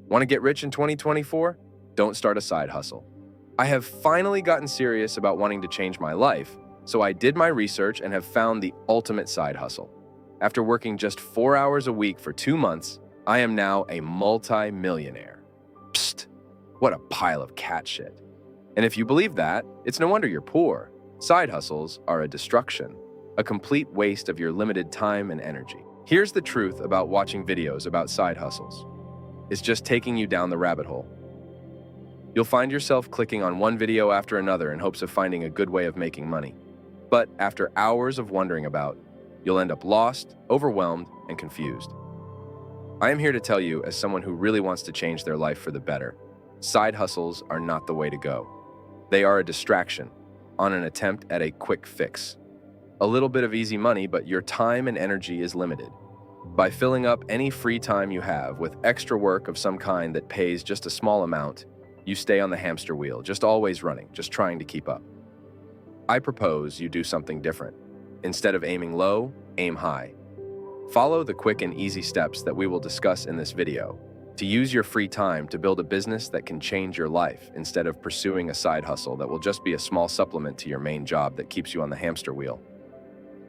Want to get rich in 2024? Don't start a side hustle. I have finally gotten serious about wanting to change my life, so I did my research and have found the ultimate side hustle. After working just 4 hours a week for 2 months, I am now a multi-millionaire. Psst, what a pile of cat shit. And if you believe that, it's no wonder you're poor. Side hustles are a destruction, a complete waste of your limited time and energy. Here's the truth about watching videos about side hustles. It's just taking you down the rabbit hole. You'll find yourself clicking on one video after another in hopes of finding a good way of making money. But after hours of wondering about, you'll end up lost, overwhelmed, and confused. I am here to tell you, as someone who really wants to change their life for the better, side hustles are not the way to go. They are a distraction on an attempt at a quick fix. A little bit of easy money, but your time and energy is limited. By filling up any free time you have with extra work of some kind that pays just a small amount, you stay on the hamster wheel, just always running, just trying to keep up. I propose you do something different. Instead of aiming low, aim high. Follow the quick and easy steps that we will discuss in this video to use your free time to build a business that can change your life instead of pursuing a side hustle that will just be a small supplement to your main job that keeps you on the hamster wheel.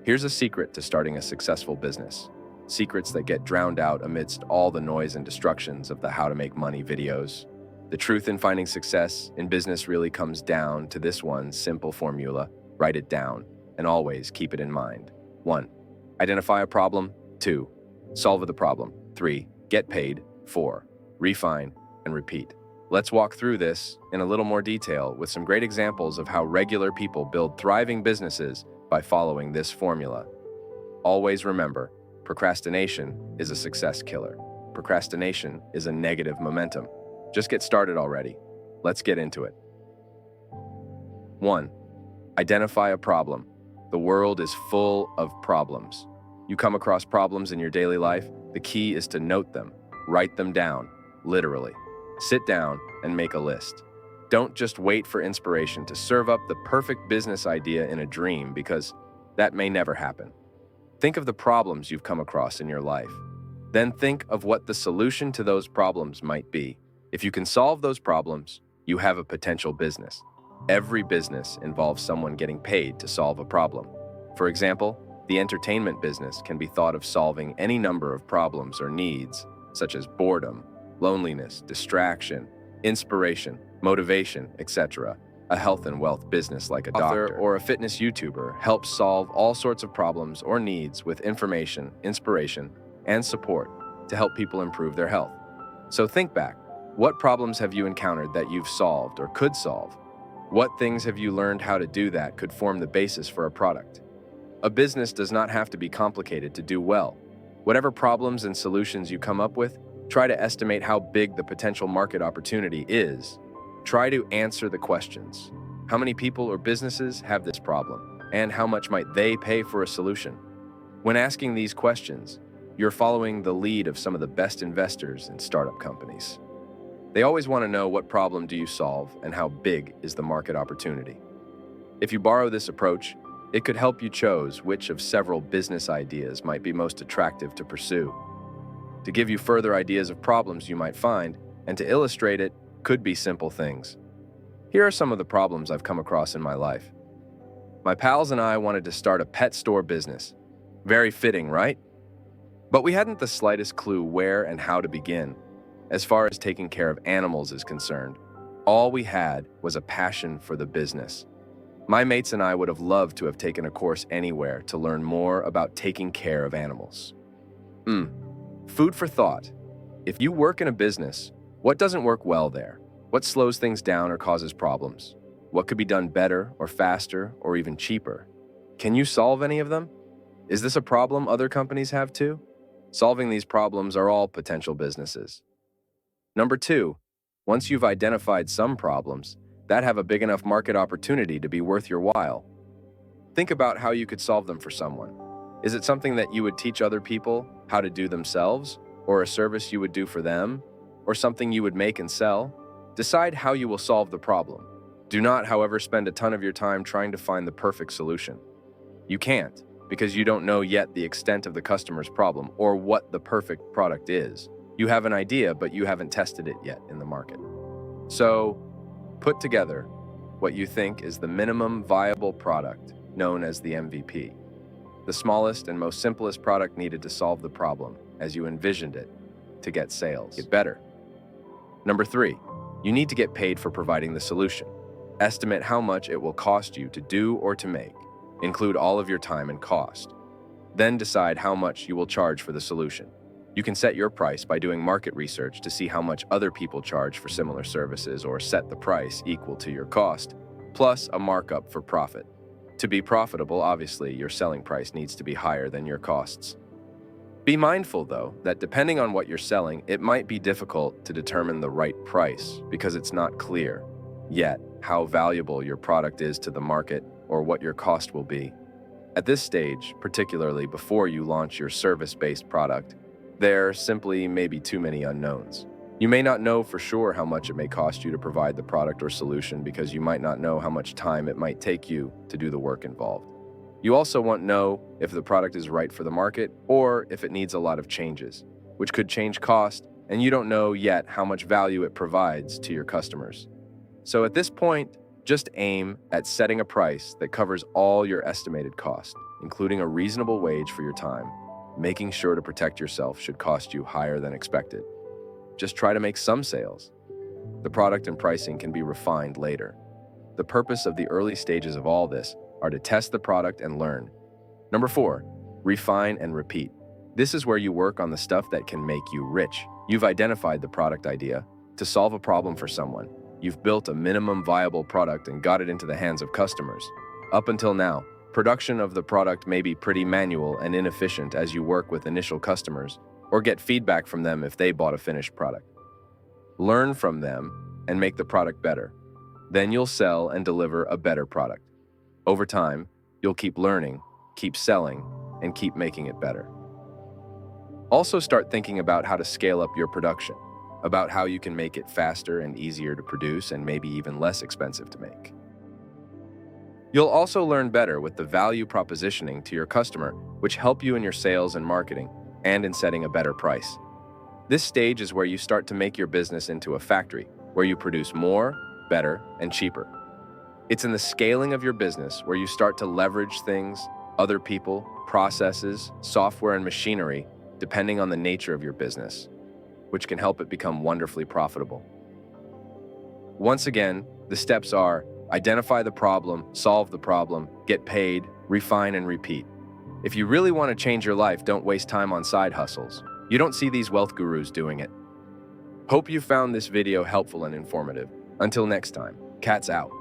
Here's a secret to starting a successful business. Secrets that get drowned out amidst all the noise and distractions of the how to make money videos. The truth in finding success in business really comes down to this one simple formula. Write it down and always keep it in mind. 1. Identify a problem. 2. Solve the problem. 3. Get paid. 4. Refine and repeat. Let's walk through this in a little more detail with some great examples of how regular people build thriving businesses by following this formula. Always remember, procrastination is a success killer. Procrastination is a negative momentum. Just get started already. Let's get into it. 1. Identify a problem. The world is full of problems. You come across problems in your daily life, the key is to note them. Write them down, literally. Sit down and make a list. Don't just wait for inspiration to serve up the perfect business idea in a dream, because that may never happen. Think of the problems you've come across in your life. Then think of what the solution to those problems might be. If you can solve those problems, you have a potential business. Every business involves someone getting paid to solve a problem. For example, the entertainment business can be thought of solving any number of problems or needs, such as boredom, loneliness, distraction, inspiration, motivation, etc. A health and wealth business like a doctor or a fitness YouTuber helps solve all sorts of problems or needs with information, inspiration, and support to help people improve their health. So think back. What problems have you encountered that you've solved or could solve? What things have you learned how to do that could form the basis for a product? A business does not have to be complicated to do well. Whatever problems and solutions you come up with, try to estimate how big the potential market opportunity is. Try to answer the questions. How many people or businesses have this problem? And how much might they pay for a solution? When asking these questions, you're following the lead of some of the best investors in startup companies. They always want to know what problem do you solve and how big is the market opportunity. If you borrow this approach, it could help you choose which of several business ideas might be most attractive to pursue. To give you further ideas of problems you might find, and to illustrate it, could be simple things. Here are some of the problems I've come across in my life. My pals and I wanted to start a pet store business. Very fitting, right? But we hadn't the slightest clue where and how to begin. As far as taking care of animals is concerned, all we had was a passion for the business. My mates and I would have loved to have taken a course anywhere to learn more about taking care of animals. Food for thought. If you work in a business, what doesn't work well there? What slows things down or causes problems? What could be done better or faster or even cheaper? Can you solve any of them? Is this a problem other companies have too? Solving these problems are all potential businesses. Number 2, once you've identified some problems that have a big enough market opportunity to be worth your while, think about how you could solve them for someone. Is it something that you would teach other people how to do themselves, or a service you would do for them, or something you would make and sell? Decide how you will solve the problem. Do not, however, spend a ton of your time trying to find the perfect solution. You can't, because you don't know yet the extent of the customer's problem or what the perfect product is. You have an idea, but you haven't tested it yet in the market. So, put together what you think is the minimum viable product, known as the MVP. The smallest and most simplest product needed to solve the problem, as you envisioned it, to get sales. Get better. Number 3, you need to get paid for providing the solution. Estimate how much it will cost you to do or to make. Include all of your time and cost. Then decide how much you will charge for the solution. You can set your price by doing market research to see how much other people charge for similar services, or set the price equal to your cost, plus a markup for profit. To be profitable, obviously, your selling price needs to be higher than your costs. Be mindful, though, that depending on what you're selling, it might be difficult to determine the right price because it's not clear yet how valuable your product is to the market or what your cost will be. At this stage, particularly before you launch your service-based product, there simply may be too many unknowns. You may not know for sure how much it may cost you to provide the product or solution because you might not know how much time it might take you to do the work involved. You also won't know if the product is right for the market or if it needs a lot of changes, which could change cost, and you don't know yet how much value it provides to your customers. So at this point, just aim at setting a price that covers all your estimated cost, including a reasonable wage for your time. Making sure to protect yourself should cost you higher than expected. Just try to make some sales. The product and pricing can be refined later. The purpose of the early stages of all this are to test the product and learn. Number 4, refine and repeat. This is where you work on the stuff that can make you rich. You've identified the product idea to solve a problem for someone. You've built a minimum viable product and got it into the hands of customers. Up until now, production of the product may be pretty manual and inefficient as you work with initial customers or get feedback from them if they bought a finished product. Learn from them and make the product better. Then you'll sell and deliver a better product. Over time, you'll keep learning, keep selling, and keep making it better. Also start thinking about how to scale up your production, about how you can make it faster and easier to produce and maybe even less expensive to make. You'll also learn better with the value propositioning to your customer, which help you in your sales and marketing and in setting a better price. This stage is where you start to make your business into a factory, where you produce more, better, and cheaper. It's in the scaling of your business where you start to leverage things, other people, processes, software, and machinery, depending on the nature of your business, which can help it become wonderfully profitable. Once again, the steps are: identify the problem, solve the problem, get paid, refine, and repeat. If you really want to change your life, don't waste time on side hustles. You don't see these wealth gurus doing it. Hope you found this video helpful and informative. Until next time, cats out.